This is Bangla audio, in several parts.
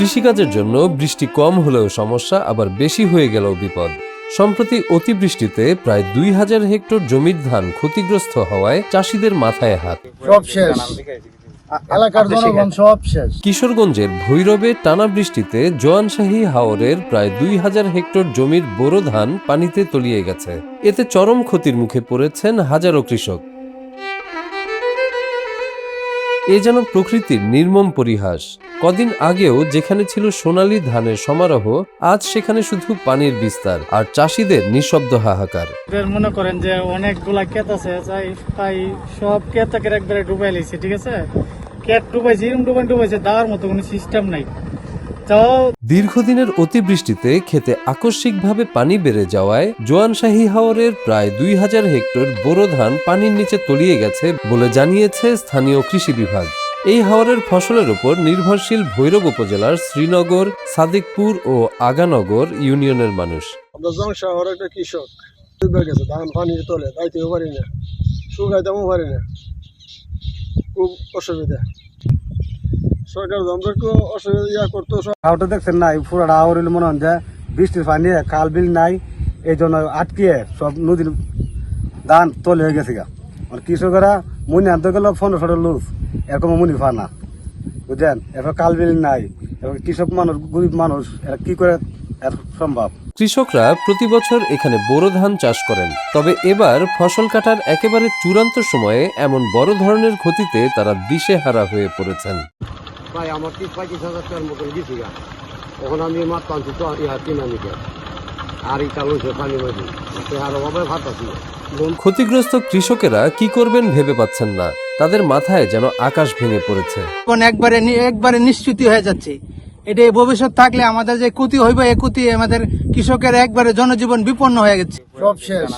কৃষিকাজের জন্য বৃষ্টি কম হলেও সমস্যা, আবার বেশি হয়ে গেলেও বিপদ। সম্প্রতি অতিবৃষ্টিতে প্রায় 2000 হেক্টর জমির ধান ক্ষতিগ্রস্ত হওয়ায় চাষিদের মাথায় হাত। সব শেষ, এলাকার জনগণ সব শেষ। কিশোরগঞ্জের ভৈরবে টানা বৃষ্টিতে জোয়ানশাহী হাওরের প্রায় 2000 হেক্টর জমির বোরো ধান পানিতে তলিয়ে গেছে। এতে চরম ক্ষতির মুখে পড়েছেন হাজারো কৃষক। এ যেন প্রকৃতির নির্মম পরিহাস। কদিন আগেও যেখানে ছিল সোনালী ধানের সমারোহ, আজ সেখানে শুধু পানির বিস্তার আর চাষিদের নিঃশব্দ হাহাকার। মনে করেন যে অনেকগুলা ক্ষেত আছে, তাই সব ক্ষেতকে একবারে ডুবাই লাইছে। ঠিক আছে, ক্ষেত ডুবাইছে, এরকম ডুবাইছে, দেওয়ার মতো কোনো সিস্টেম নাই। দীর্ঘদিনের অতিবৃষ্টিতে খেতে আকস্মিকভাবে পানি বেড়ে যাওয়ায় জোয়ানশাহী হাওরের প্রায় 2000 হেক্টর বোরো ধান পানির নিচে তলিয়ে গেছে বলে জানিয়েছে স্থানীয় কৃষি বিভাগ। এই হাওরের ফসলের উপর নির্ভরশীল ভৈরব উপজেলার শ্রীনগর, সাদিকপুর ও আগানগর ইউনিয়নের মানুষ। আমরা জংশাহর একটা কৃষক, ডুবে গেছে ধান পানির তলে, যাইতেও পারি না, শুকাইতেও পারি না, খুব অসুবিধা। সরকার আমরা একটু অসুবিধা করতো। হাওটা দেখছেন না, পুরাটা হাওর মনে হন যে বৃষ্টির পানি খাল বিল নাই, এই জন্য আটকিয়ে সব নদীর ধান তলে হয়ে গেছে গা। কৃষকেরা মুনি আনতে গেল 1500 লুজ, এরকম মুনি পা না, বুঝলেন। এরপর কাল বিল নাই, এবং কৃষক মানুষ, গরিব মানুষ, এরা কি করে এর সম্ভব? কৃষকরা প্রতি বছর এখানে বোরো ধান চাষ করেন, তবে এবার ফসল কাটার একেবারে চূড়ান্ত সময়ে এমন বড় ধরনের ক্ষতিতে তারা দিশেহারা হয়ে পড়েছেন। প্রায় আমার 35,000 টাকার মতন গেছি গা। এখন আমি মাত্র আনছি তো 3 মিটার, আর এই চালু হচ্ছে পানি মাঝি, আরো ভাবে ভাত আছি। ক্ষতিগ্রস্ত কৃষকেরা কি করবেন ভেবে পাচ্ছেন না। তাদের মাথায় যেন আকাশ ভেঙে পড়েছে। একবারে নিশ্চিত হয়ে যাচ্ছে, এটা ভবিষ্যৎ থাকলে আমাদের যে ক্ষতি হইবে, এই ক্ষতি আমাদের কৃষকের একবারে জনজীবন বিপন্ন হয়ে গেছে। সব শেষ,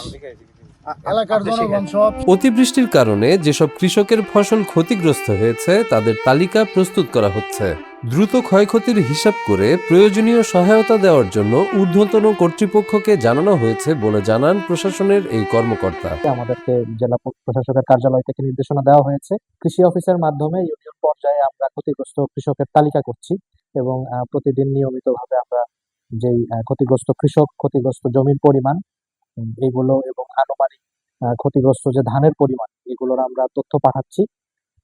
এলাকার জনগণ সব। অতিবৃষ্টির কারণে যেসব কৃষকের ফসল ক্ষতিগ্রস্ত হয়েছে তাদের তালিকা প্রস্তুত করা হচ্ছে। দ্রুত ক্ষয়ক্ষতির হিসাব করে প্রয়োজনীয় সহায়তা দেওয়ার জন্য ঊর্ধ্বতন কর্তৃপক্ষকে জানানো হয়েছে বলে জানান প্রশাসনের এই কর্মকর্তা। আমাদেরকে জেলা প্রশাসকের কার্যালয় থেকে নির্দেশনা দেওয়া হয়েছে। কৃষি অফিসের মাধ্যমে ইউনিয়ন পর্যায়ে আমরা ক্ষতিগ্রস্ত কৃষকের তালিকা করছি, এবং প্রতিদিন নিয়মিতভাবে আমরা যেই ক্ষতিগ্রস্ত জমির পরিমাণ এগুলো এবং আনুমানিক ক্ষতিগ্রস্ত যে ধানের পরিমাণ, এগুলোর আমরা তথ্য পাঠাচ্ছি।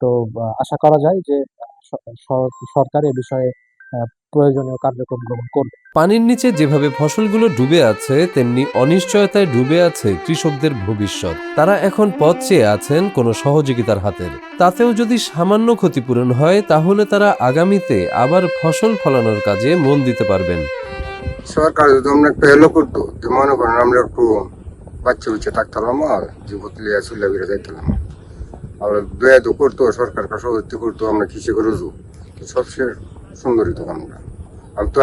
তো আশা করা যায় যে সরকার এ বিষয়ে প্রয়োজনীয় কার্যক্রম গ্রহণ করবে। পানির নিচে যেভাবে ফসলগুলো ডুবে আছে, তেমনি অনিশ্চয়তায় ডুবে আছে কৃষকদের ভবিষ্যৎ। তারা এখন পথ চেয়ে আছেন কোনো সহযোগিতার হাতের। তাতেও যদি সামান্য ক্ষতিপূরণ হয়, তাহলে তারা আগামীতে আবার ফসল ফলানোর কাজে মন দিতে পারবেন। সরকার যদি আমরা একটু এলো করতো, মনে করেন আমরা একটু বাচ্চা থাকতাম, আর জীবত লিয়া চুল্লা বেড়ে যাইতাম, আমরা দয়া তো করতো, সরকার সহযোগিতা করতো, আমরা কৃষি করে সবচেয়ে সুন্দরী তো আমরা তো